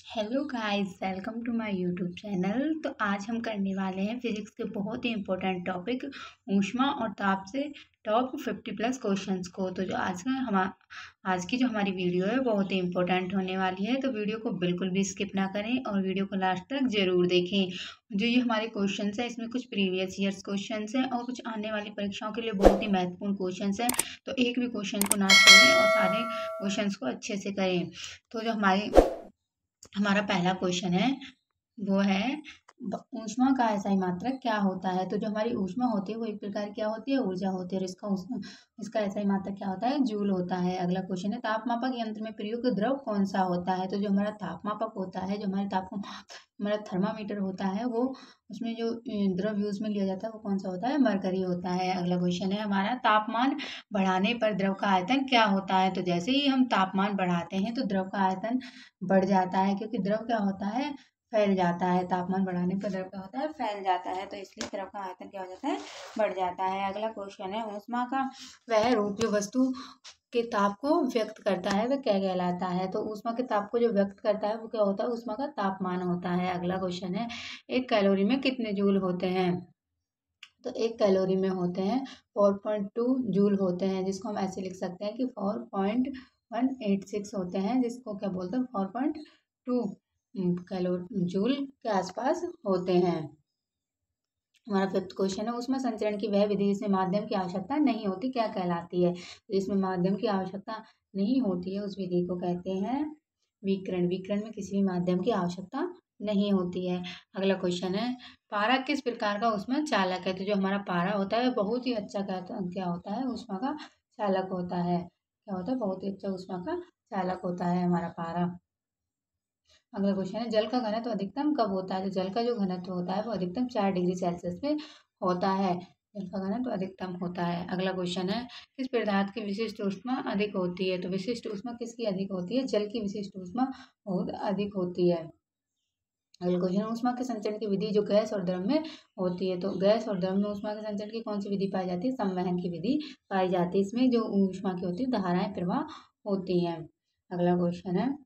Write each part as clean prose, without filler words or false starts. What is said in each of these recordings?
Hello guys, welcome to my YouTube channel. तो आज हम करने वाले हैं फिजिक्स के बहुत ही इंपॉर्टेंट टॉपिक ऊष्मा और ताप से टॉप 50 प्लस क्वेश्चंस को। तो जो आज की जो हमारी वीडियो है बहुत ही इंपॉर्टेंट होने वाली है, तो वीडियो को बिल्कुल भी स्किप ना करें और वीडियो को लास्ट तक जरूर देखें। जो ये हमारे क्वेश्चंस हैं इसमें कुछ प्रीवियस ईयर्स क्वेश्चंस हैं और कुछ आने वाली परीक्षाओं के लिए बहुत ही महत्वपूर्ण क्वेश्चंस हैं। तो एक भी क्वेश्चन को ना छोड़ें और सारे क्वेश्चंस को अच्छे से करें। तो जो हमारा पहला क्वेश्चन है वो है ऊष्मा का एसआई मात्रक क्या होता है। तो जो हमारी ऊष्मा होती है वो एक प्रकार क्या होती है, ऊर्जा होती है, और इसका एसआई मात्रक क्या होता है, जूल होता है। अगला क्वेश्चन है तापमापक यंत्र में प्रयुक्त द्रव कौन सा होता है। तो जो हमारा तापमापक होता है, जो हमारे हमारा थर्मामीटर होता है, वो उसमें जो द्रव यूज में लिया जाता है वो कौन सा होता है, मरकरी होता है। अगला क्वेश्चन है हमारा तापमान बढ़ाने पर द्रव का आयतन क्या होता है। तो जैसे ही हम तापमान बढ़ाते हैं तो द्रव का आयतन बढ़ जाता है, क्योंकि द्रव क्या होता है, फैल जाता है। तापमान बढ़ाने पर द्रव क्या होता है, फैल जाता है, तो इसलिए द्रव का आयतन क्या हो जाता है, बढ़ जाता है। अगला क्वेश्चन है ऊष्मा का वह रूप जो वस्तु के ताप को व्यक्त करता है वह क्या कहलाता है। तो ऊष्मा के ताप को जो व्यक्त करता है वो क्या होता है, ऊष्मा का तापमान होता है। अगला क्वेश्चन है एक कैलोरी में कितने जूल होते हैं। तो एक कैलोरी में होते हैं 4.2 जूल होते हैं, जिसको हम ऐसे लिख सकते हैं कि 4.186 होते हैं, जिसको क्या बोलते हैं 4.2 कैलो जूल के आसपास होते हैं। हमारा फिफ्थ क्वेश्चन है उसमें संचरण की वह विधि जिसमें माध्यम की आवश्यकता नहीं होती क्या कहलाती है। तो जिसमें माध्यम की आवश्यकता नहीं होती है उस विधि को कहते हैं विकिरण। विकिरण में किसी भी माध्यम की आवश्यकता नहीं होती है। अगला क्वेश्चन है पारा किस प्रकार का ऊष्मा चालक है। तो जो हमारा पारा होता है बहुत ही अच्छा क्या होता है, ऊष्मा का चालक होता है। क्या होता है, बहुत ही अच्छा ऊष्मा का चालक होता है हमारा पारा। अगला क्वेश्चन है जल का घनत्व अधिकतम कब होता है। तो जल का जो घनत्व होता है वो अधिकतम 4 डिग्री सेल्सियस पे होता है। जल का घनत्व अधिकतम होता है। अगला क्वेश्चन है किस पदार्थ की विशिष्ट ऊष्मा अधिक होती है। तो विशिष्ट ऊष्मा किसकी अधिक होती है, जल की विशिष्ट ऊष्मा बहुत अधिक होती है। अगला क्वेश्चन ऊष्मा के संचरण की विधि जो गैस और द्रव में होती है। तो गैस और द्रव में ऊष्मा के संचरण की कौन सी विधि पाई जाती है, संवहन की विधि पाई जाती है। इसमें जो ऊष्मा की होती है धाराएं प्रवाह होती हैं। अगला क्वेश्चन है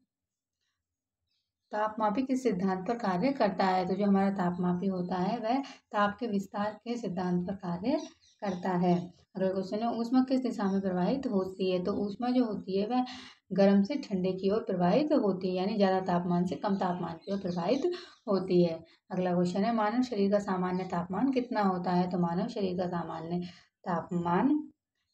तापमापी किस सिद्धांत पर कार्य करता है। तो जो हमारा तापमापी होता है वह ताप के विस्तार के सिद्धांत पर कार्य करता है। अगला क्वेश्चन है ऊष्मा किस दिशा में प्रवाहित होती है। तो ऊष्मा जो होती है वह गर्म से ठंडे की ओर प्रवाहित होती है, यानी ज्यादा तापमान से कम तापमान की ओर प्रवाहित होती है। अगला क्वेश्चन है मानव शरीर का सामान्य तापमान कितना होता है। तो मानव शरीर का सामान्य तापमान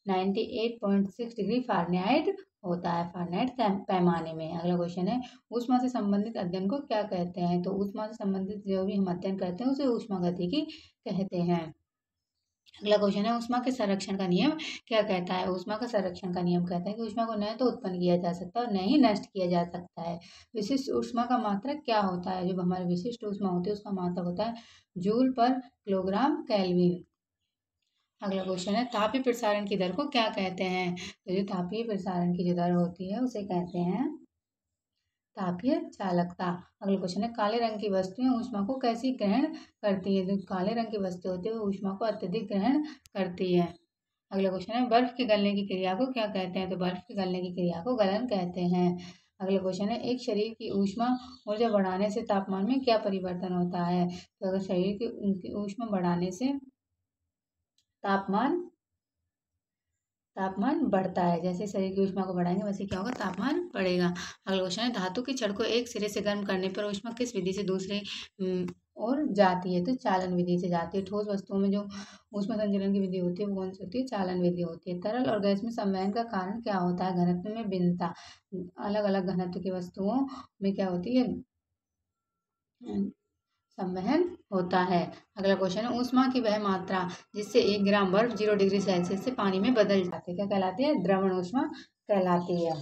98.6 डिग्री फ़ारेनहाइट होता है, फ़ारेनहाइट पैमाने में। अगला क्वेश्चन है ऊष्मा से संबंधित अध्ययन को क्या कहते हैं। तो ऊष्मा से संबंधित जो भी हम अध्ययन करते हैं उसे ऊष्मागतिकी कहते हैं। अगला क्वेश्चन है ऊष्मा के संरक्षण का नियम क्या कहता है। ऊष्मा का संरक्षण का नियम कहता है कि ऊष्मा को न तो उत्पन्न किया जा सकता और न ही नष्ट किया जा सकता है। विशिष्ट ऊष्मा का मात्रक क्या होता है। जो हमारी विशिष्ट ऊष्मा होती है उसका मात्रक होता है जूल पर किलोग्राम केल्विन। अगला क्वेश्चन है तापीय प्रसारण की दर को क्या कहते हैं। तो जो तापीय प्रसारण की जो दर होती है उसे कहते हैं तापीय चालकता। अगला क्वेश्चन है काले रंग की वस्तुएं ऊष्मा को कैसी ग्रहण करती है। जो काले रंग की वस्तु होती है वो ऊष्मा को अत्यधिक ग्रहण करती है। अगला क्वेश्चन है बर्फ के गलने की क्रिया को क्या कहते हैं। तो बर्फ के गलने की क्रिया को गलन कहते हैं। अगला क्वेश्चन है एक शरीर की ऊष्मा ऊर्जा बढ़ाने से तापमान में क्या परिवर्तन होता है। तो अगर शरीर की ऊष्मा बढ़ाने से तापमान तापमान बढ़ता है, जैसे शरीर की ऊष्मा को बढ़ाएंगे वैसे क्या होगा, तापमान बढ़ेगा। अगला क्वेश्चन है धातु की छड़ को एक सिरे से गर्म करने पर ऊष्मा किस विधि से दूसरे ओर जाती है। तो चालन विधि से जाती है। ठोस वस्तुओं में जो ऊष्मा संचलन की विधि होती है वो कौन सी होती है, चालन विधि होती है। तरल और गैस में संवहन का कारण क्या होता है, घनत्व में भिन्नता। अलग अलग घनत्व की वस्तुओं में क्या होती है, संवहन होता है। अगला क्वेश्चन है ऊष्मा की वह मात्रा जिससे 1 ग्राम बर्फ 0 डिग्री सेल्सियस से पानी में बदल जाती है क्या कहलाती है, द्रवण ऊष्मा कहलाती है।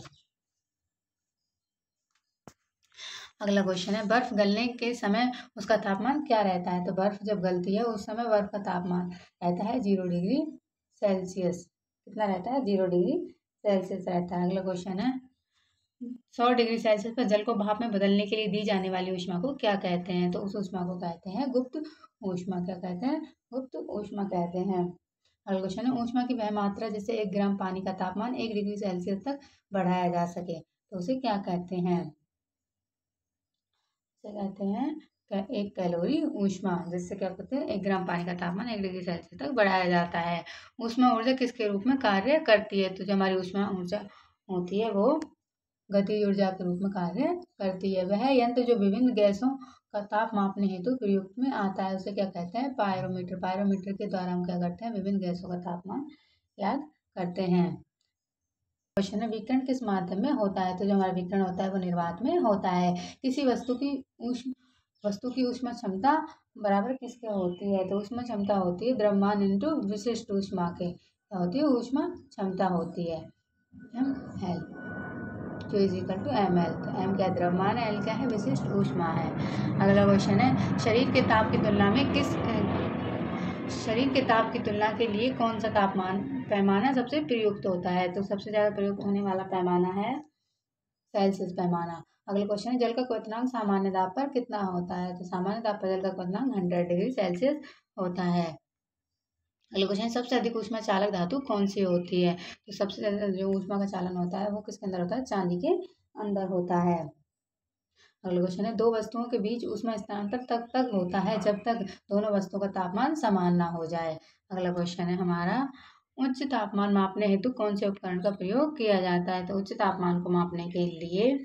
अगला क्वेश्चन है बर्फ गलने के समय उसका तापमान क्या रहता है। तो बर्फ जब गलती है उस समय बर्फ का तापमान रहता है 0 डिग्री सेल्सियस। कितना रहता है, 0 डिग्री सेल्सियस रहता है। अगला क्वेश्चन है 100 डिग्री सेल्सियस पर जल को भाप में बदलने के लिए दी जाने वाली ऊष्मा को क्या कहते हैं। तो उस ऊष्मा को कहते हैं गुप्त ऊष्मा। क्या कहते हैं, गुप्त ऊष्मा कहते हैं। अगला क्वेश्चन है ऊष्मा की वह मात्रा जिससे 1 ग्राम पानी का तापमान 1 डिग्री सेल्सियस तक बढ़ाया जा सके, तो उसे क्या कहते हैं। इसे कहते हैं एक कैलोरी ऊष्मा, जिससे क्या कहते हैं 1 ग्राम पानी का तापमान 1 डिग्री सेल्सियस तक बढ़ाया जाता है। ऊष्मा ऊर्जा किसके रूप में कार्य करती है? तो जो हमारी ऊष्मा ऊर्जा होती है वो गतिज ऊर्जा के रूप में कार्य करती है। वह यंत्र जो विभिन्न गैसों का ताप मापने हेतु प्रयोग में आता है उसे क्या कहते हैं? पायरोमीटर। पायरोमीटर के द्वारा हम क्या करते हैं? विभिन्न गैसों का तापमान ज्ञात करते हैं। क्वेश्चन है, विकिरण किस माध्यम में होता है? तो जो हमारा विकिरण होता है वो निर्वात में होता है। किसी वस्तु की ऊष्मा क्षमता बराबर किसके होती है? तो ऊष्मा क्षमता होती है द्रव्यमान इंटू विशिष्ट ऊष्मा के, क्या होती है? ऊष्मा क्षमता होती है एल, जो is equal to M L. तो एम क्या है? द्रव्यमान है, एल क्या है? विशिष्ट ऊष्मा है। अगला क्वेश्चन है, शरीर के ताप की तुलना के लिए कौन सा तापमान पैमाना सबसे प्रयुक्त होता है? तो सबसे ज़्यादा प्रयुक्त होने वाला पैमाना है सेल्सियस पैमाना। अगला क्वेश्चन है, जल का क्वथनांक सामान्य दाब पर कितना होता है? तो सामान्य दाब पर जल का क्वथनांक 100 डिग्री सेल्सियस होता है। अगला क्वेश्चन है, सबसे अधिक ऊष्मा चालक धातु कौन सी होती है? तो सबसे ज़्यादा जो ऊष्मा का चालन होता है वो किसके अंदर होता है? चांदी के अंदर होता है। अगला क्वेश्चन है, दो वस्तुओं के बीच ऊष्मा स्थानांतर तब तक होता है जब तक दोनों वस्तुओं का तापमान समान ना हो जाए। अगला क्वेश्चन है हमारा, उच्च तापमान मापने हेतु कौन से उपकरण का प्रयोग किया जाता है? तो उच्च तापमान को मापने के लिए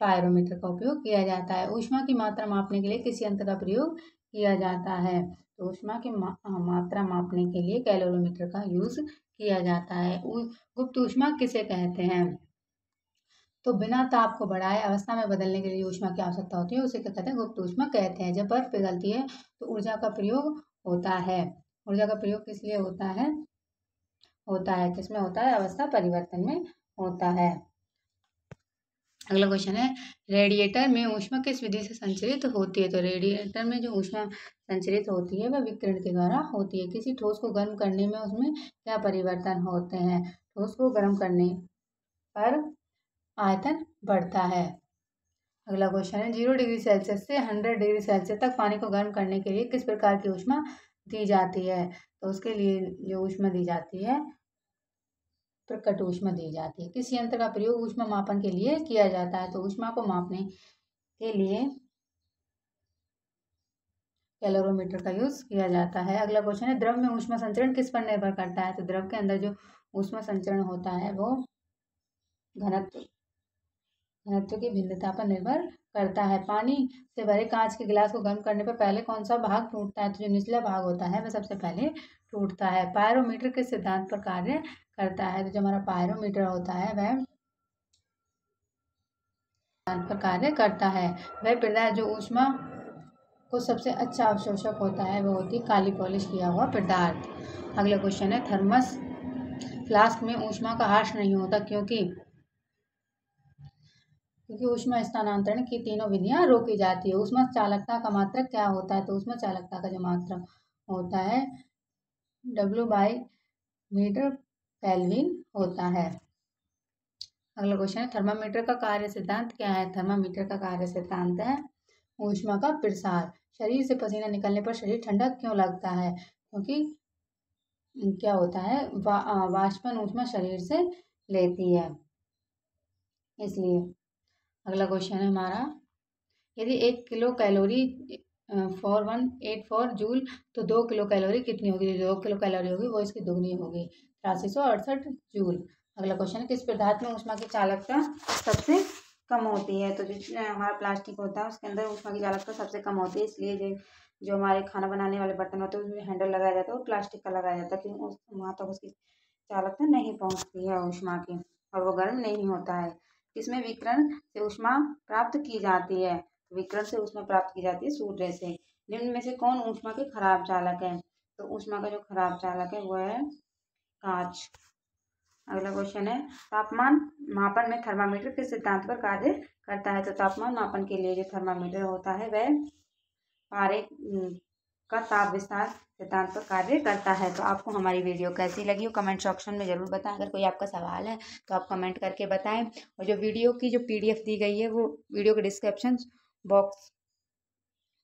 पायरोमीटर का उपयोग किया जाता है। ऊष्मा की मात्रा मापने के लिए किस यंत्र का प्रयोग किया जाता है? तो ऊष्मा की मात्रा मापने के लिए कैलोरीमीटर का यूज किया जाता है। गुप्त ऊष्मा किसे कहते हैं? तो बिना ताप को बढ़ाए अवस्था में बदलने के लिए ऊष्मा की आवश्यकता होती है उसे क्या कहते हैं? गुप्त ऊष्मा कहते हैं। जब बर्फ पिघलती है तो ऊर्जा का प्रयोग होता है। ऊर्जा का प्रयोग किस लिए होता है? किसमें होता है? अवस्था परिवर्तन में होता है। अगला क्वेश्चन है, रेडिएटर में ऊष्मा किस विधि से संचरित होती है? तो रेडिएटर में जो ऊष्मा संचरित होती है वह विकिरण के द्वारा होती है। किसी ठोस को गर्म करने में उसमें क्या परिवर्तन होते हैं? ठोस को गर्म करने पर आयतन बढ़ता है। अगला क्वेश्चन है, 0 डिग्री सेल्सियस से 100 डिग्री सेल्सियस तक पानी को गर्म करने के लिए किस प्रकार की ऊष्मा दी जाती है? तो उसके लिए जो ऊष्मा दी जाती है प्रकट ऊष्मा दी जाती है। किस यंत्र का प्रयोग ऊष्मा मापन के लिए किया जाता है? तो ऊष्मा को मापने के लिए कैलोरीमीटर का यूज किया जाता है। अगला क्वेश्चन है, द्रव में ऊष्मा संचरण किस पर निर्भर करता है? तो द्रव के अंदर जो ऊष्मा संचरण होता है वो घनत्व की भिन्नता पर निर्भर करता है। पानी से भरे कांच के गिलास को गर्म करने पर पहले कौन सा भाग टूटता है? तो जो निचला भाग होता है वह सबसे पहले टूटता है। पायरोमीटर किस सिद्धांत पर कार्य करता है? तो जो हमारा पायरोमीटर होता है वह सिद्धांत पर कार्य करता है। वह पदार्थ जो ऊष्मा को सबसे अच्छा अवशोषक होता है वो होती है काली पॉलिश किया हुआ पदार्थ। अगला क्वेश्चन है, थर्मस फ्लास्क में ऊष्मा का ह्रास नहीं होता क्योंकि ऊष्मा स्थानांतरण की तीनों विधियां रोकी जाती है। ऊष्मा चालकता का मात्रक क्या होता है? तो ऊष्मा चालकता का जो मात्रक होता है W बाई मीटर केल्विन होता है। अगला क्वेश्चन है, थर्मामीटर का कार्य सिद्धांत क्या है? थर्मामीटर का कार्य सिद्धांत है ऊष्मा का प्रसार। शरीर से पसीना निकलने पर शरीर ठंडा क्यों लगता है? क्योंकि क्या होता है वाष्पन ऊष्मा शरीर से लेती है, इसलिए। अगला क्वेश्चन है हमारा, यदि 1 किलो कैलोरी 4184 जूल तो 2 किलो कैलोरी कितनी होगी? 2 किलो कैलोरी होगी वो इसकी दुगनी होगी, 8368 जूल। अगला क्वेश्चन है, किस पदार्थ में ऊष्मा की चालकता सबसे कम होती है? तो जो हमारा प्लास्टिक होता है उसके अंदर ऊष्मा की चालकता सबसे कम होती है, इसलिए जो हमारे खाना बनाने वाले बर्तन होते हैं उसमें हैंडल लगाया जाता है और प्लास्टिक का लगाया जाता है क्योंकि वहाँ तक उसकी चालकता नहीं पहुँचती है ऊष्मा की और वो गर्म नहीं होता है। इसमें विकिरण से ऊष्मा प्राप्त की जाती है। विकिरण से ऊष्मा प्राप्त की जाती है सूर्य से। निम्न में से कौन ऊष्मा के खराब चालक है? तो ऊष्मा का जो खराब चालक है वो है कांच। अगला क्वेश्चन है, तापमान मापन में थर्मामीटर किस सिद्धांत पर कार्य करता है? तो तापमान मापन के लिए जो थर्मामीटर होता है वह पारे का ताप विस्तार सिद्धांत पर कार्य करता है। तो आपको हमारी वीडियो कैसी लगी हो कमेंट सेक्शन में ज़रूर बताएं। अगर कोई आपका सवाल है तो आप कमेंट करके बताएं। और जो वीडियो की जो PDF दी गई है वो वीडियो के डिस्क्रिप्शन बॉक्स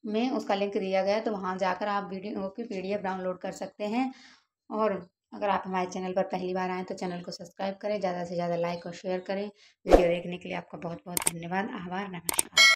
में उसका लिंक दिया गया है, तो वहाँ जाकर आप वीडियो की PDF डाउनलोड कर सकते हैं। और अगर आप हमारे चैनल पर पहली बार आएँ तो चैनल को सब्सक्राइब करें, ज़्यादा से ज़्यादा लाइक और शेयर करें। वीडियो देखने के लिए आपका बहुत बहुत धन्यवाद। आभार, नमस्कार।